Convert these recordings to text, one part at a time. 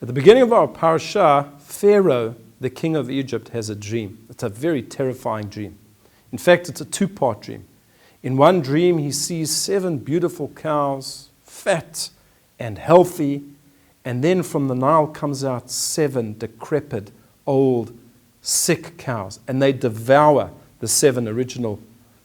At the beginning of our parasha, Pharaoh, the king of Egypt, has a dream. It's a very terrifying dream. In fact, it's a two-part dream. In one dream, he sees 7 beautiful cows, fat and healthy, and then from the Nile comes out 7 decrepit, old, sick cows, and they devour the 7 original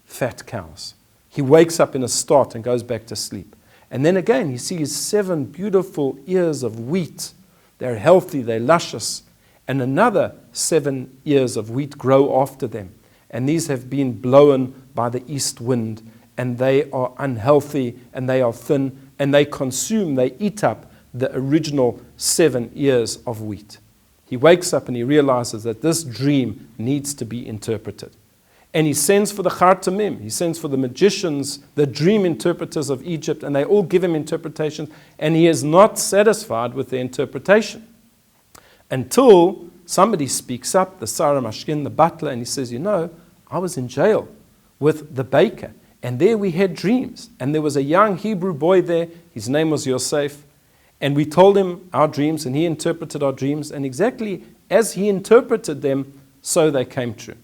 fat cows. He wakes up in a start and goes back to sleep. And then again, he sees 7 beautiful ears of wheat. They're healthy, they're luscious. And another 7 ears of wheat grow after them. And these have been blown by the east wind. And they are unhealthy, and they are thin, and they eat up the original 7 ears of wheat. He wakes up and he realizes that this dream needs to be interpreted. And he sends for the Chartamim, he sends for the magicians, the dream interpreters of Egypt, and they all give him interpretations, and he is not satisfied with their interpretation. Until somebody speaks up, the Sarah Mashkin, the butler, and he says, I was in jail with the baker, and there we had dreams, and there was a young Hebrew boy there, his name was Yosef, and we told him our dreams, and he interpreted our dreams, and exactly as he interpreted them, so they came true.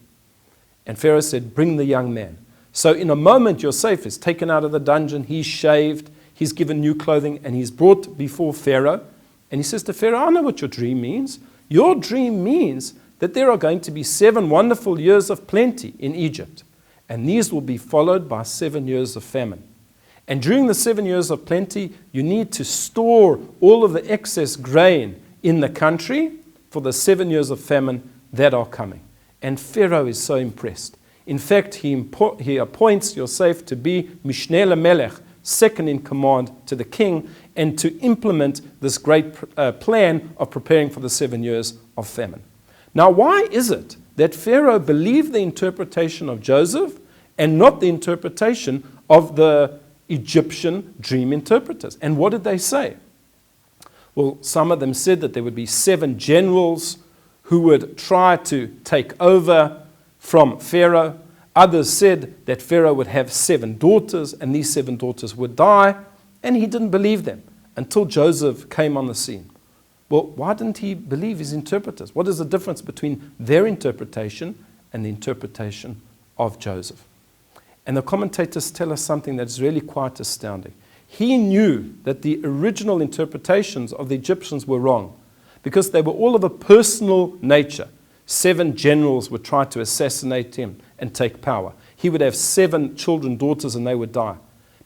And Pharaoh said, bring the young man. So in a moment, Yosef is taken out of the dungeon, he's shaved, he's given new clothing, and he's brought before Pharaoh. And he says to Pharaoh, I know what your dream means. Your dream means that there are going to be 7 wonderful years of plenty in Egypt. And these will be followed by 7 years of famine. And during the 7 years of plenty, you need to store all of the excess grain in the country for the 7 years of famine that are coming. And Pharaoh is so impressed. In fact, he appoints Yosef to be Mishneh LeMelech, second in command to the king, and to implement this great plan of preparing for the 7 years of famine. Now, why is it that Pharaoh believed the interpretation of Joseph and not the interpretation of the Egyptian dream interpreters? And what did they say? Well, some of them said that there would be 7 generals who would try to take over from Pharaoh. Others said that Pharaoh would have 7 daughters, and these 7 daughters would die, and he didn't believe them until Joseph came on the scene. Well, why didn't he believe his interpreters? What is the difference between their interpretation and the interpretation of Joseph? And the commentators tell us something that's really quite astounding. He knew that the original interpretations of the Egyptians were wrong, because they were all of a personal nature. 7 generals would try to assassinate him and take power. He would have 7 children, daughters, and they would die.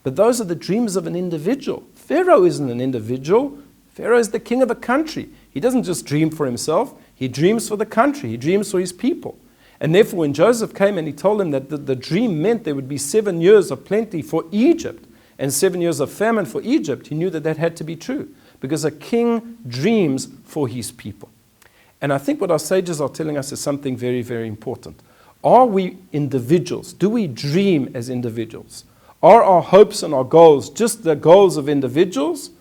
But those are the dreams of an individual. Pharaoh isn't an individual. Pharaoh is the king of a country. He doesn't just dream for himself. He dreams for the country. He dreams for his people. And therefore, when Joseph came and he told him that the dream meant there would be 7 years of plenty for Egypt and 7 years of famine for Egypt, he knew that that had to be true. Because a king dreams for his people. And I think what our sages are telling us is something very, very important. Are we individuals? Do we dream as individuals? Are our hopes and our goals just the goals of individuals?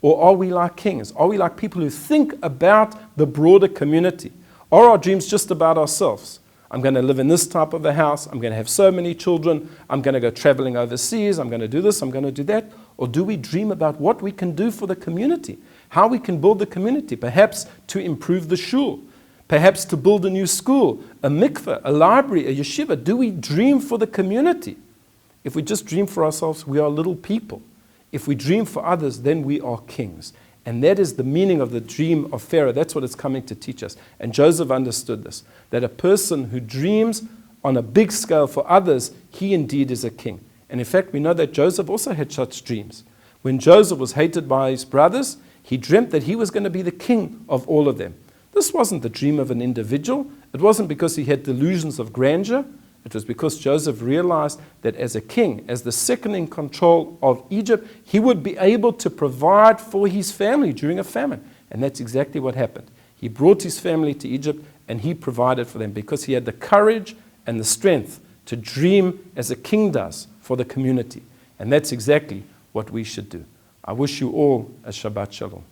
Or are we like kings? Are we like people who think about the broader community? Are our dreams just about ourselves? I'm going to live in this type of a house. I'm going to have so many children. I'm going to go traveling overseas. I'm going to do this. I'm going to do that. Or do we dream about what we can do for the community? How we can build the community? Perhaps to improve the shul. Perhaps to build a new school, a mikveh, a library, a yeshiva. Do we dream for the community? If we just dream for ourselves, we are little people. If we dream for others, then we are kings. And that is the meaning of the dream of Pharaoh. That's what it's coming to teach us. And Joseph understood this, that a person who dreams on a big scale for others, he indeed is a king. And in fact, we know that Joseph also had such dreams. When Joseph was hated by his brothers, he dreamt that he was going to be the king of all of them. This wasn't the dream of an individual. It wasn't because he had delusions of grandeur. It was because Joseph realized that as a king, as the second in control of Egypt, he would be able to provide for his family during a famine. And that's exactly what happened. He brought his family to Egypt and he provided for them because he had the courage and the strength to dream as a king does for the community. And that's exactly what we should do. I wish you all a Shabbat Shalom.